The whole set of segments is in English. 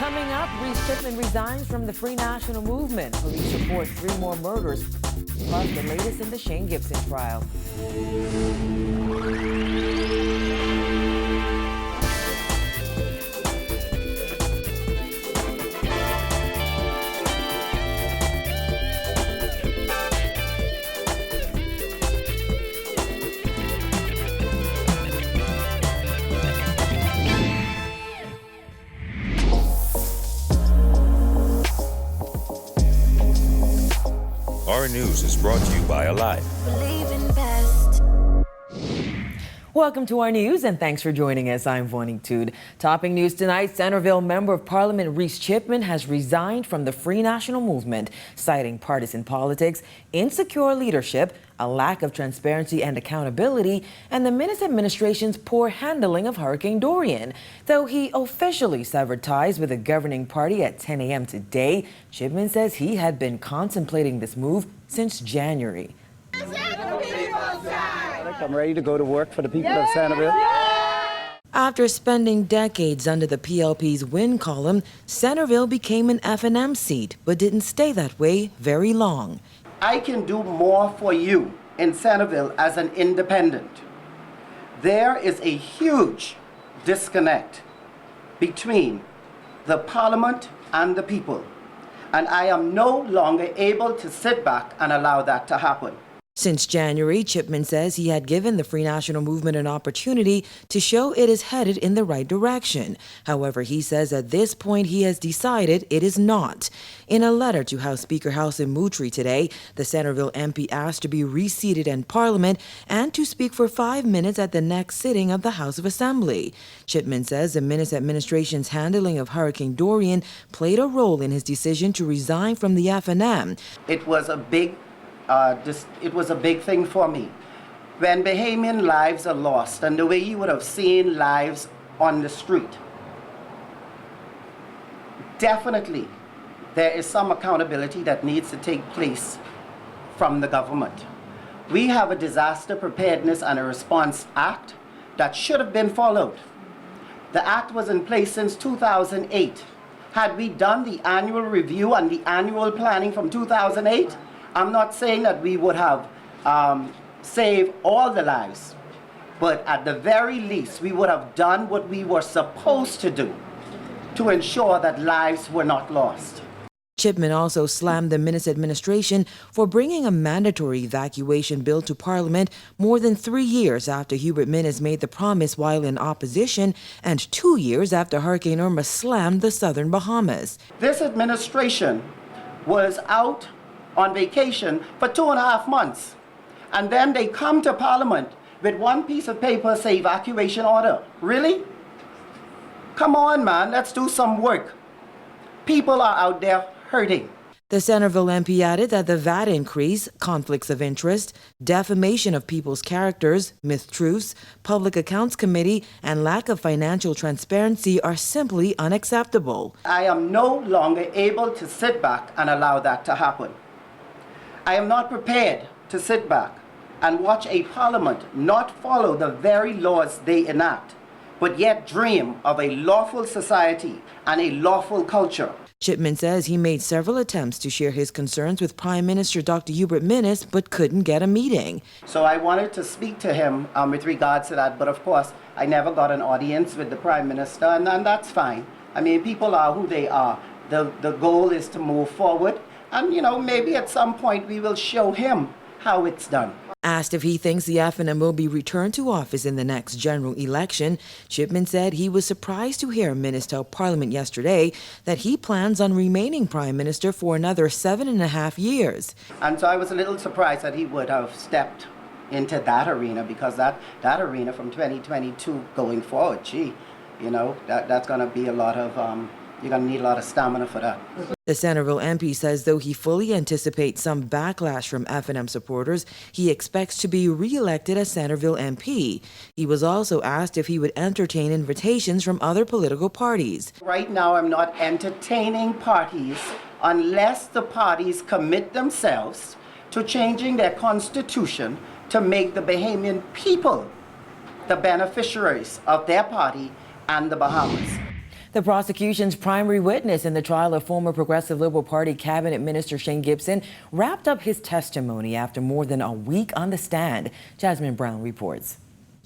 Coming up, Chipman resigns from the Free National Movement. Police report 3 more murders, plus the latest in the Shane Gibson trial. Our news is brought to you by Alive. Welcome to our news and thanks for joining us. I'm Vonnie Tude. Topping news tonight, Centerville Member of Parliament Reese Chipman has resigned from the Free National Movement, citing partisan politics, insecure leadership, a lack of transparency and accountability, and the Minnis administration's poor handling of Hurricane Dorian. Though he officially severed ties with the governing party at 10 a.m. today, Chipman says he had been contemplating this move since January. I'm ready to go to work for the people of Centerville. After spending decades under the PLP's win column, Centerville became an F&M seat, but didn't stay that way very long. I can do more for you in Centerville as an independent. There is a huge disconnect between the Parliament and the people, and I am no longer able to sit back and allow that to happen. Since January, Chipman says he had given the Free National Movement an opportunity to show it is headed in the right direction. However, he says at this point he has decided it is not. In a letter to House Speaker Housen Moutri today, the Centerville MP asked to be reseated in Parliament and to speak for 5 minutes at the next sitting of the House of Assembly. Chipman says the Minnis administration's handling of Hurricane Dorian played a role in his decision to resign from the F&M. It was a big thing for me. When Bahamian lives are lost, and the way you would have seen lives on the street, definitely there is some accountability that needs to take place from the government. We have a Disaster Preparedness and a Response Act that should have been followed. The act was in place since 2008. Had we done the annual review and the annual planning from 2008, I'm not saying that we would have saved all the lives, but at the very least, we would have done what we were supposed to do to ensure that lives were not lost. Chipman also slammed the Minnis administration for bringing a mandatory evacuation bill to Parliament more than 3 years after Hubert Minnis made the promise while in opposition and 2 years after Hurricane Irma slammed the southern Bahamas. This administration was out on vacation for 2.5 months. And then they come to Parliament with one piece of paper say evacuation order. Really? Come on, man, let's do some work. People are out there hurting. The Centerville MP added that the VAT increase, conflicts of interest, defamation of people's characters, mistruths, Public Accounts Committee, and lack of financial transparency are simply unacceptable. I am no longer able to sit back and allow that to happen. I am not prepared to sit back and watch a parliament not follow the very laws they enact, but yet dream of a lawful society and a lawful culture. Chipman says he made several attempts to share his concerns with Prime Minister Dr. Hubert Minnis, but couldn't get a meeting. So I wanted to speak to him with regards to that, but of course, I never got an audience with the Prime Minister, and that's fine. I mean, people are who they are. The goal is to move forward. And, you know, maybe at some point we will show him how it's done. Asked if he thinks the F&M will be returned to office in the next general election, Chipman said he was surprised to hear Minnis tell Parliament yesterday that he plans on remaining Prime Minister for another 7.5 years. And so I was a little surprised that he would have stepped into that arena, because that arena from 2022 going forward, gee, you know, that's going to be a lot of... You're going to need a lot of stamina for that. The Centerville MP says though he fully anticipates some backlash from F&M supporters, he expects to be re-elected as Centerville MP. He was also asked if he would entertain invitations from other political parties. Right now, I'm not entertaining parties unless the parties commit themselves to changing their constitution to make the Bahamian people the beneficiaries of their party and the Bahamas. The prosecution's primary witness in the trial of former Progressive Liberal Party Cabinet Minister Shane Gibson wrapped up his testimony after more than a week on the stand. Jasmine Brown reports.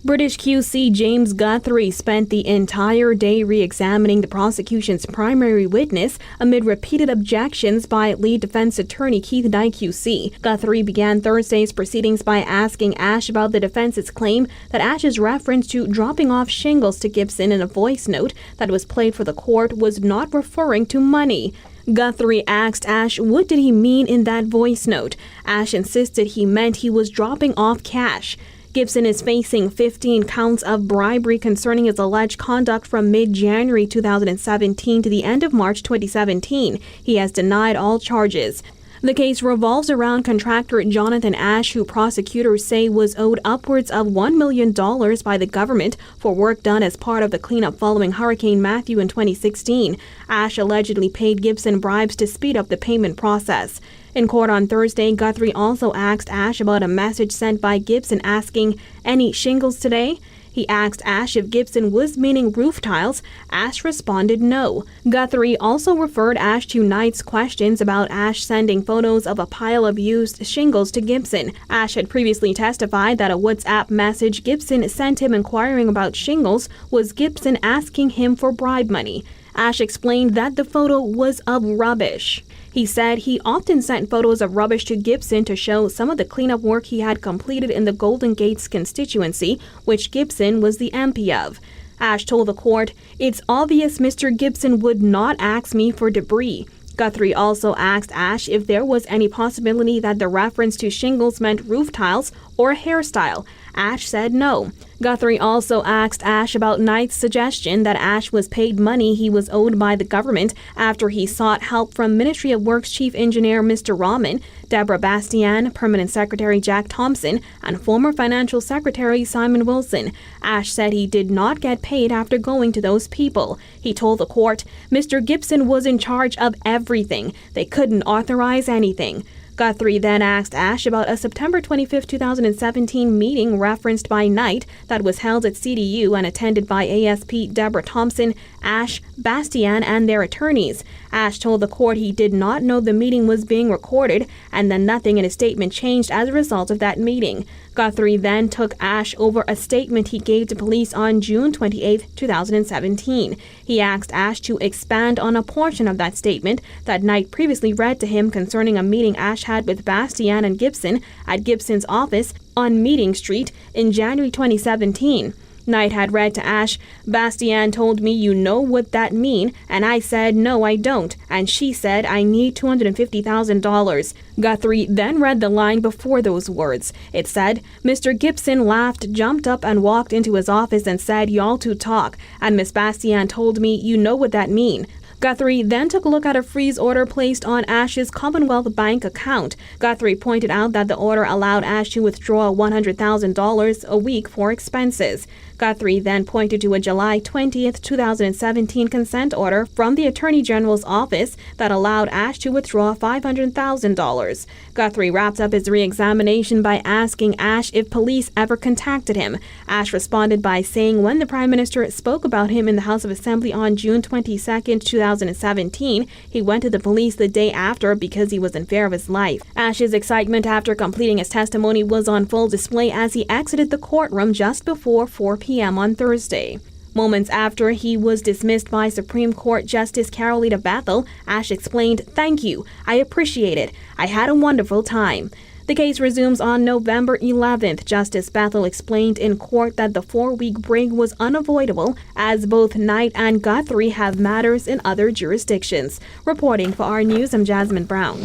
British QC James Guthrie spent the entire day re-examining the prosecution's primary witness amid repeated objections by lead defense attorney Keith Dye QC. Guthrie began Thursday's proceedings by asking Ash about the defense's claim that Ash's reference to dropping off shingles to Gibson in a voice note that was played for the court was not referring to money. Guthrie asked Ash what did he mean in that voice note. Ash insisted he meant he was dropping off cash. Gibson is facing 15 counts of bribery concerning his alleged conduct from mid-January 2017 to the end of March 2017. He has denied all charges. The case revolves around contractor Jonathan Ash, who prosecutors say was owed upwards of $1 million by the government for work done as part of the cleanup following Hurricane Matthew in 2016. Ash allegedly paid Gibson bribes to speed up the payment process. In court on Thursday, Guthrie also asked Ash about a message sent by Gibson asking, "Any shingles today?" He asked Ash if Gibson was meaning roof tiles. Ash responded no. Guthrie also referred Ash to Knight's questions about Ash sending photos of a pile of used shingles to Gibson. Ash had previously testified that a WhatsApp message Gibson sent him inquiring about shingles was Gibson asking him for bribe money. Ash explained that the photo was of rubbish. He said he often sent photos of rubbish to Gibson to show some of the cleanup work he had completed in the Golden Gates constituency, which Gibson was the MP of. Ash told the court, "It's obvious Mr. Gibson would not ask me for debris." Guthrie also asked Ash if there was any possibility that the reference to shingles meant roof tiles or hairstyle. Ash said no. Guthrie also asked Ash about Knight's suggestion that Ash was paid money he was owed by the government after he sought help from Ministry of Works Chief Engineer Mr. Rahman, Deborah Bastian, Permanent Secretary Jack Thompson, and former Financial Secretary Simon Wilson. Ash said he did not get paid after going to those people. He told the court, "Mr. Gibson was in charge of everything. They couldn't authorize anything." Guthrie then asked Ash about a September 25, 2017 meeting referenced by Knight that was held at CDU and attended by ASP Deborah Thompson, Ash, Bastian, and their attorneys. Ash told the court he did not know the meeting was being recorded and that nothing in his statement changed as a result of that meeting. Guthrie then took Ash over a statement he gave to police on June 28, 2017. He asked Ash to expand on a portion of that statement that Knight previously read to him concerning a meeting Ash had with Bastian and Gibson at Gibson's office on Meeting Street in January 2017. Knight had read to Ash, "Bastian told me you know what that mean, and I said no I don't, and she said I need $250,000. Guthrie then read the line before those words. It said, "Mr. Gibson laughed, jumped up and walked into his office and said y'all to talk, and Miss Bastian told me you know what that mean." Guthrie then took a look at a freeze order placed on Ash's Commonwealth Bank account. Guthrie pointed out that the order allowed Ash to withdraw $100,000 a week for expenses. Guthrie then pointed to a July 20, 2017 consent order from the Attorney General's office that allowed Ash to withdraw $500,000. Guthrie wrapped up his re-examination by asking Ash if police ever contacted him. Ash responded by saying when the Prime Minister spoke about him in the House of Assembly on June 22, 2017, he went to the police the day after because he was in fear of his life. Ash's excitement after completing his testimony was on full display as he exited the courtroom just before 4 p.m. on Thursday. Moments after he was dismissed by Supreme Court Justice Carolina Bethel, Ash explained, "Thank you. I appreciate it. I had a wonderful time." The case resumes on November 11th. Justice Bethel explained in court that the 4-week break was unavoidable as both Knight and Guthrie have matters in other jurisdictions. Reporting for our news, I'm Jasmine Brown.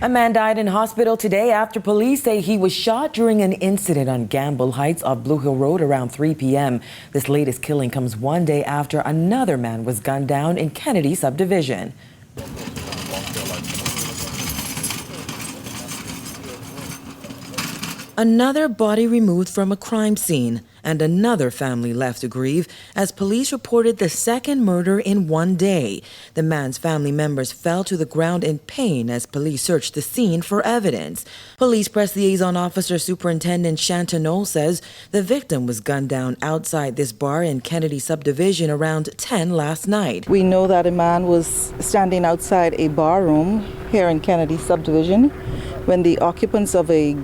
A man died in hospital today after police say he was shot during an incident on Gamble Heights off Blue Hill Road around 3 p.m. This latest killing comes one day after another man was gunned down in Kennedy subdivision. Another body removed from a crime scene. and another family left to grieve as police reported the second murder in one day. The man's family members fell to the ground in pain as police searched the scene for evidence. Police Press Liaison Officer Superintendent Chantanol says the victim was gunned down outside this bar in Kennedy Subdivision around 10 last night. We know that a man was standing outside a bar room here in Kennedy Subdivision when the occupants of a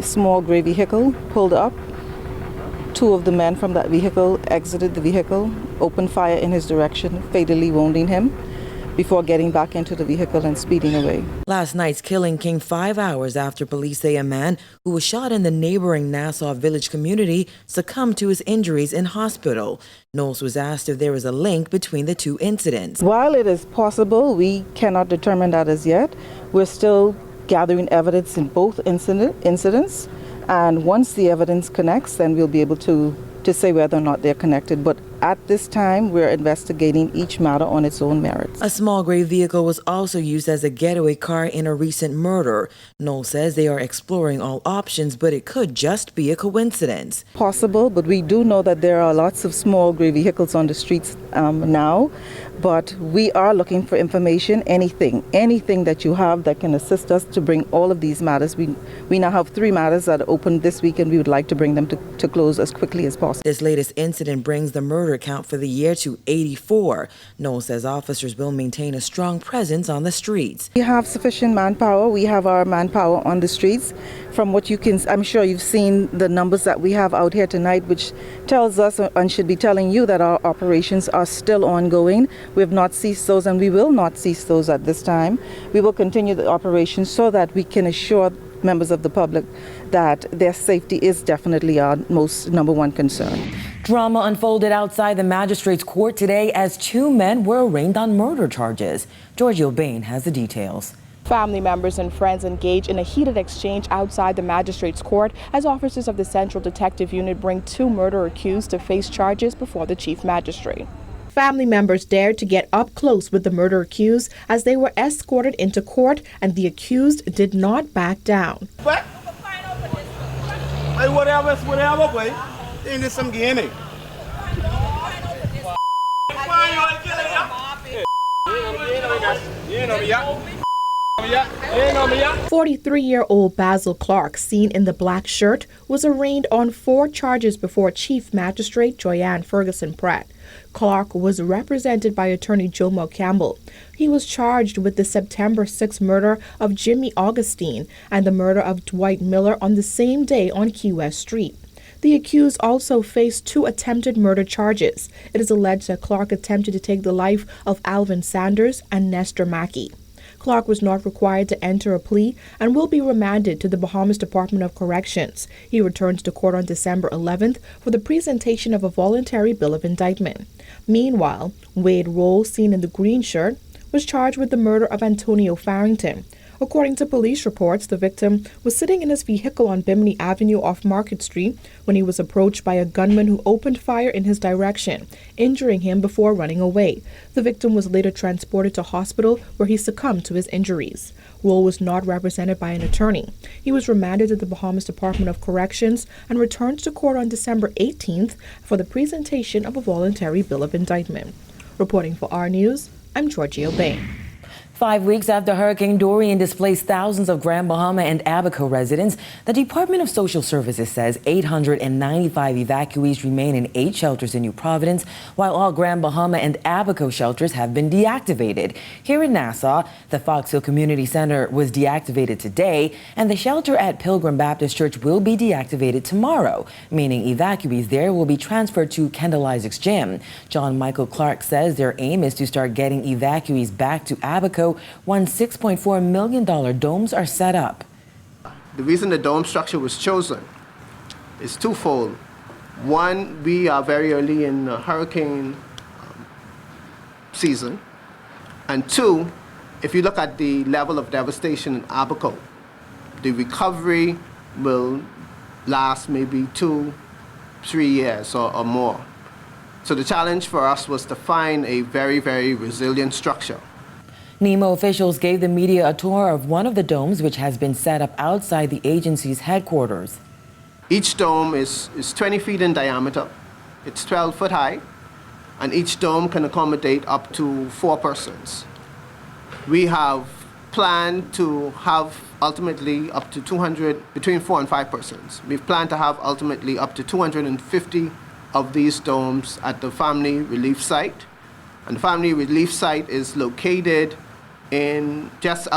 small gray vehicle pulled up. Two of the men from that vehicle exited the vehicle, opened fire in his direction, fatally wounding him before getting back into the vehicle and speeding away. Last night's killing came 5 hours after police say a man who was shot in the neighboring Nassau village community succumbed to his injuries in hospital. Knowles was asked if there was a link between the two incidents. While it is possible, we cannot determine that as yet. We're still gathering evidence in both incidents, and once the evidence connects, then we'll be able to say whether or not they're connected. But at this time, we're investigating each matter on its own merits. A small gray vehicle was also used as a getaway car in a recent murder. Knowles says they are exploring all options, but it could just be a coincidence. Possible, but we do know that there are lots of small gray vehicles on the streets now. But we are looking for information, anything that you have that can assist us to bring all of these matters. We now have 3 matters that opened this week, and we would like to bring them to close as quickly as possible. This latest incident brings the murder count for the year to 84. Knowles says officers will maintain a strong presence on the streets. We have sufficient manpower. We have our manpower on the streets. From what you can, I'm sure you've seen the numbers that we have out here tonight, which tells us and should be telling you that our operations are still ongoing. We have not ceased those, and we will not cease those at this time. We will continue the operations so that we can assure members of the public that their safety is definitely our most number one concern. Drama unfolded outside the magistrate's court today as 2 men were arraigned on murder charges. Giorgio Bain has the details. Family members and friends engage in a heated exchange outside the magistrate's court as officers of the Central Detective Unit bring 2 murder accused to face charges before the chief magistrate. Family members dared to get up close with the murder accused as they were escorted into court, and the accused did not back down. What? Hey, whatever, boy. Ain't this some gaming? 43-year-old Basil Clark, seen in the black shirt, was arraigned on 4 charges before Chief Magistrate Joyanne Ferguson Pratt. Clark was represented by attorney Jomo Campbell. He was charged with the September 6 murder of Jimmy Augustine and the murder of Dwight Miller on the same day on Key West Street. The accused also faced 2 attempted murder charges. It is alleged that Clark attempted to take the life of Alvin Sanders and Nestor Mackey. Clark was not required to enter a plea and will be remanded to the Bahamas Department of Corrections. He returns to court on December 11th for the presentation of a voluntary bill of indictment. Meanwhile, Wade Roll, seen in the green shirt, was charged with the murder of Antonio Farrington. According to police reports, the victim was sitting in his vehicle on Bimini Avenue off Market Street when he was approached by a gunman who opened fire in his direction, injuring him before running away. The victim was later transported to hospital where he succumbed to his injuries. Roll was not represented by an attorney. He was remanded to the Bahamas Department of Corrections and returns to court on December 18th for the presentation of a voluntary bill of indictment. Reporting for R News, I'm Giorgio Bain. 5 weeks after Hurricane Dorian displaced thousands of Grand Bahama and Abaco residents, the Department of Social Services says 895 evacuees remain in 8 shelters in New Providence, while all Grand Bahama and Abaco shelters have been deactivated. Here in Nassau, the Fox Hill Community Center was deactivated today, and the shelter at Pilgrim Baptist Church will be deactivated tomorrow, meaning evacuees there will be transferred to Kendall Isaac's Gym. John Michael Clark says their aim is to start getting evacuees back to Abaco once $6.4 million domes are set up. The reason the dome structure was chosen is twofold. One, we are very early in hurricane season. And 2, if you look at the level of devastation in Abaco, the recovery will last maybe 2-3 years or more. So the challenge for us was to find a very, very resilient structure. NEMO officials gave the media a tour of one of the domes, which has been set up outside the agency's headquarters. Each dome is 20 feet in diameter. It's 12 foot high, and each dome can accommodate up to 4 persons. We have planned to have ultimately up to 200, between 4 and 5 persons. We've planned to have ultimately up to 250 of these domes at the family relief site. And the family relief site is located in just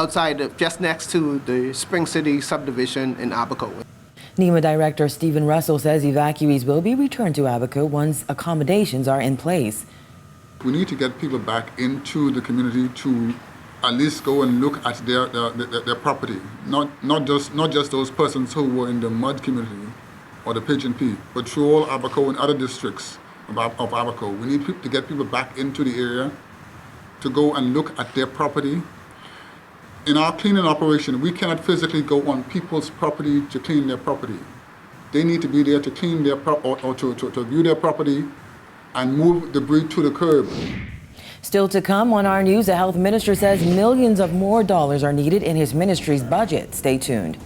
next to the Spring City subdivision in Abaco. NEMA Director Stephen Russell says evacuees will be returned to Abaco once accommodations are in place. We need to get people back into the community to at least go and look at their property, not just those persons who were in the mud community or the Pigeon P, but through all Abaco and other districts of Abaco. We need to get people back into the area to go and look at their property. In our cleaning operation, we cannot physically go on people's property to clean their property. They need to be there to clean their or to view their property and move debris to the curb. Still to come on our news, the health minister says millions of more dollars are needed in his ministry's budget. Stay tuned.